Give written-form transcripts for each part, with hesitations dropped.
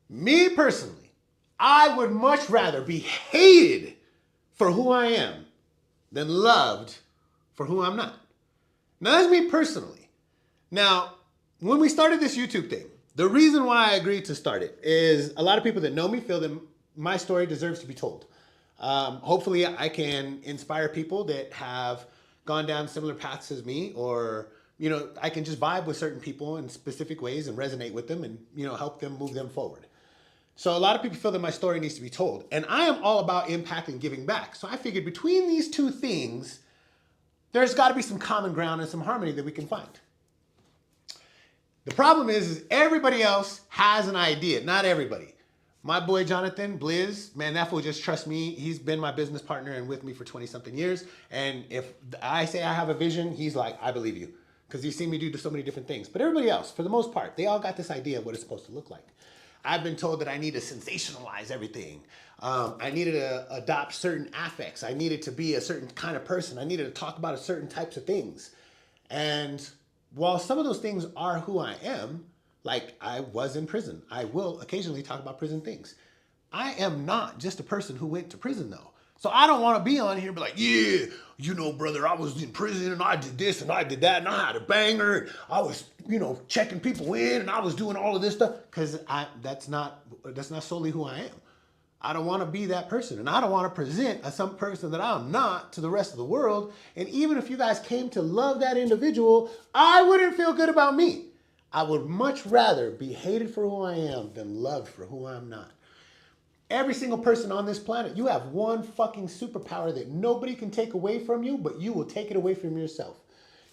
Me personally, I would much rather be hated for who I am than loved for who I'm not. Now, that's me personally. Now, when we started this YouTube thing, the reason why I agreed to start it is a lot of people that know me feel that my story deserves to be told. Hopefully, I can inspire people that have gone down similar paths as me, or I can just vibe with certain people in specific ways and resonate with them, and help them move them forward. So a lot of people feel that my story needs to be told, and I am all about impact and giving back. So I figured between these two things, there's got to be some common ground and some harmony that we can find. The problem is everybody else has an idea. Not everybody. My boy Jonathan Blizz, man, that fool just trusts me. He's been my business partner and with me for 20 something years. And if I say I have a vision, he's like, I believe you. Because he's seen me do so many different things. But everybody else, for the most part, they all got this idea of what it's supposed to look like. I've been told that I need to sensationalize everything. I needed to adopt certain affects. I needed to be a certain kind of person. I needed to talk about certain types of things. And while some of those things are who I am, like I was in prison, I will occasionally talk about prison things. I am not just a person who went to prison though. So I don't want to be on here and be like, yeah, brother, I was in prison and I did this and I did that and I had a banger and I was, checking people in and I was doing all of this stuff. Because that's not solely who I am. I don't want to be that person, and I don't want to present as some person that I'm not to the rest of the world. And even if you guys came to love that individual, I wouldn't feel good about me. I would much rather be hated for who I am than loved for who I'm not. Every single person on this planet, you have one fucking superpower that nobody can take away from you, but you will take it away from yourself.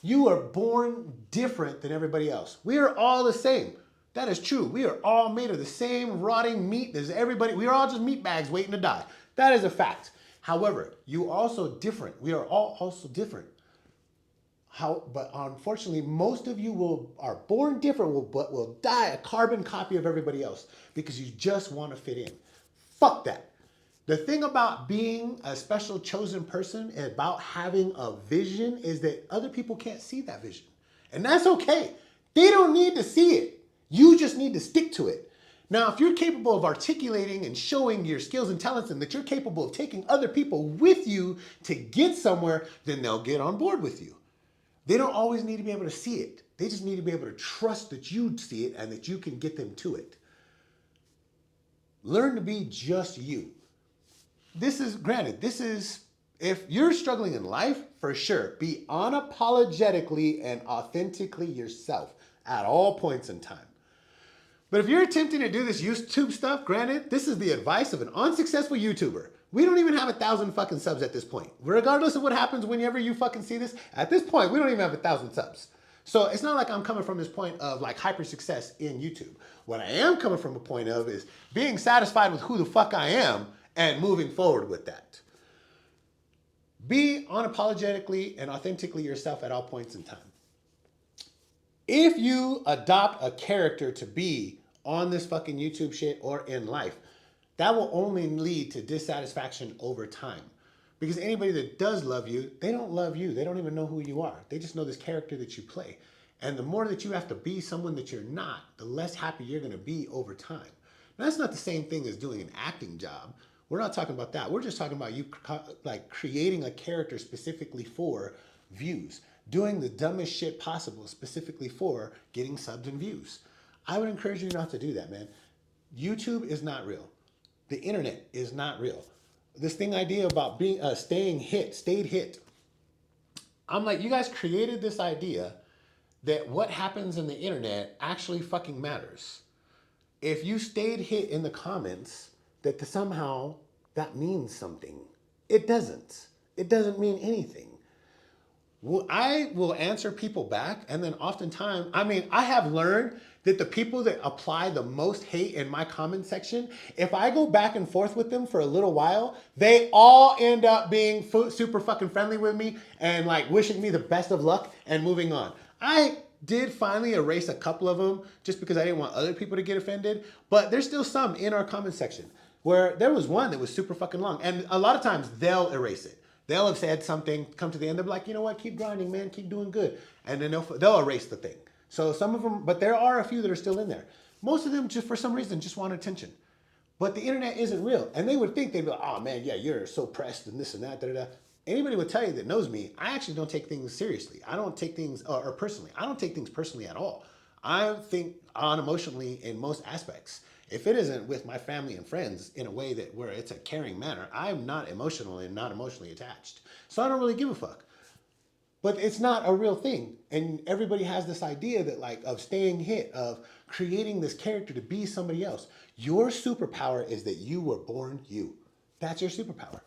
You are born different than everybody else. We are all the same. That is true. We are all made of the same rotting meat as everybody. We are all just meat bags waiting to die. That is a fact. However, you are also different. We are all also different. But unfortunately, most of you are born different, but will die a carbon copy of everybody else because you just want to fit in. Fuck that. The thing about being a special chosen person and about having a vision is that other people can't see that vision. And that's okay. They don't need to see it. You just need to stick to it. Now, if you're capable of articulating and showing your skills and talents and that you're capable of taking other people with you to get somewhere, then they'll get on board with you. They don't always need to be able to see it. They just need to be able to trust that you see it and that you can get them to it. Learn to be just you. If you're struggling in life, for sure, be unapologetically and authentically yourself at all points in time. But if you're attempting to do this YouTube stuff, granted, this is the advice of an unsuccessful YouTuber. We don't even have 1,000 fucking subs at this point. Regardless of what happens whenever you fucking see this, at this point, we don't even have 1,000 subs. So it's not like I'm coming from this point of like hyper success in YouTube. What I am coming from a point of is being satisfied with who the fuck I am and moving forward with that. Be unapologetically and authentically yourself at all points in time. If you adopt a character to be on this fucking YouTube shit or in life, that will only lead to dissatisfaction over time. Because anybody that does love you, they don't love you. They don't even know who you are. They just know this character that you play. And the more that you have to be someone that you're not, the less happy you're going to be over time. Now, that's not the same thing as doing an acting job. We're not talking about that. We're just talking about you like creating a character specifically for views. Doing the dumbest shit possible specifically for getting subs and views. I would encourage you not to do that, man. YouTube is not real. The internet is not real. This idea about being stayed hit. I'm like, you guys created this idea that what happens in the internet actually fucking matters. If you stayed hit in the comments, that somehow that means something. It doesn't. It doesn't mean anything. I will answer people back, and then oftentimes, I have learned that the people that apply the most hate in my comment section, if I go back and forth with them for a little while, they all end up being super fucking friendly with me and like wishing me the best of luck and moving on. I did finally erase a couple of them just because I didn't want other people to get offended, but there's still some in our comment section where there was one that was super fucking long, and a lot of times they'll erase it. They'll have said something, come to the end, they'll be like, you know what, keep grinding, man, keep doing good. And then they'll erase the thing. So some of them, but there are a few that are still in there. Most of them just for some reason just want attention. But the internet isn't real. And they would think, they'd be like, oh man, yeah, you're so pressed and this and that, da da da. Anybody would tell you that knows me, I actually don't take things seriously. I don't take things, or personally, I don't take things personally at all. I think unemotionally in most aspects. If it isn't with my family and friends in a way that where it's a caring manner, I'm not emotional and not emotionally attached. So I don't really give a fuck. But it's not a real thing. And everybody has this idea that like of staying hit, of creating this character to be somebody else. Your superpower is that you were born you. That's your superpower.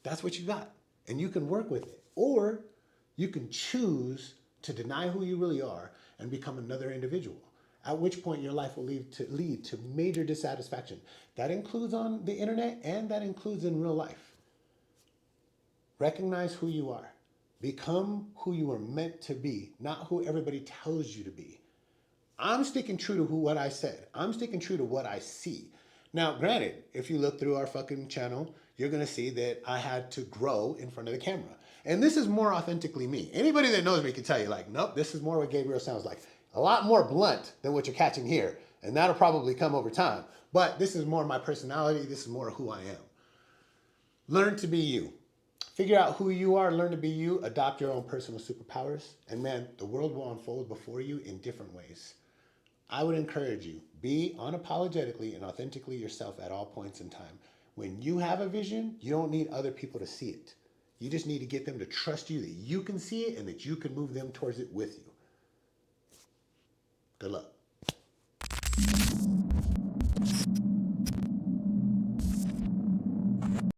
That's what you got. And you can work with it. Or you can choose to deny who you really are and become another individual. At which point your life will lead to major dissatisfaction. That includes on the internet and that includes in real life. Recognize who you are. Become who you were meant to be, not who everybody tells you to be. I'm sticking true to what I said. I'm sticking true to what I see. Now, granted, if you look through our fucking channel, you're going to see that I had to grow in front of the camera. And this is more authentically me. Anybody that knows me can tell you, like, nope, this is more what Gabriel sounds like. A lot more blunt than what you're catching here. And that'll probably come over time. But this is more my personality. This is more who I am. Learn to be you. Figure out who you are, learn to be you, adopt your own personal superpowers, and man, the world will unfold before you in different ways. I would encourage you, be unapologetically and authentically yourself at all points in time. When you have a vision, you don't need other people to see it. You just need to get them to trust you that you can see it and that you can move them towards it with you. Good luck.